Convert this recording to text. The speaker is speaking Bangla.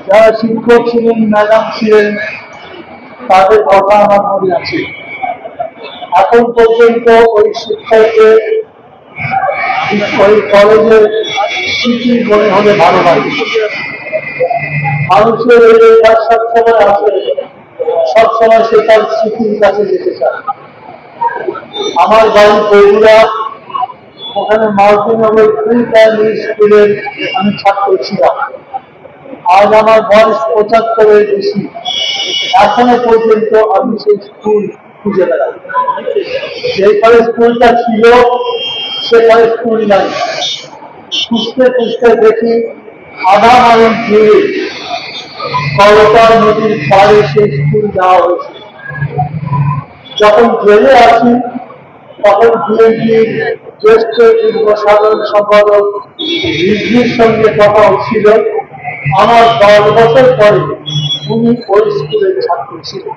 যারা শিক্ষক ছিলেন, ম্যাডাম ছিলেন, তাদের কথা আমার মনে আছে। এখন পর্যন্ত ওই শিক্ষকদের ওই কলেজের স্মৃতি মনে হলে ভালো লাগে। মানুষের এই অভ্যাস সবসময় আছে, সবসময় সে তার স্মৃতির কাছে যেতে চায়। আমার বাড়ি বগুড়া, ওখানে মাল্টিনগর প্রি প্রাইমারি স্কুলের আমি ছাত্র ছিলাম। আজ আমার বয়স ৭৫-এর বেশি, এখনো পর্যন্ত আমি সেই স্কুল খুঁজে বেড়াই। যেখানে স্কুলটা ছিল সেখানে স্কুল নাই। খুঁজতে খুঁজতে দেখি আধা মাইল দূরে করতাল নদীর পাড়ে সেই স্কুল দেওয়া হয়েছে। যখন জেলে আসি তখন বিএনপির জ্যেষ্ঠ যুগ্ম সাধারণ সম্পাদক রিজভির সঙ্গে কথা হচ্ছিল। আমার ১০ বছর পরে উনি ওই স্কুলের ছাত্র ছিলেন।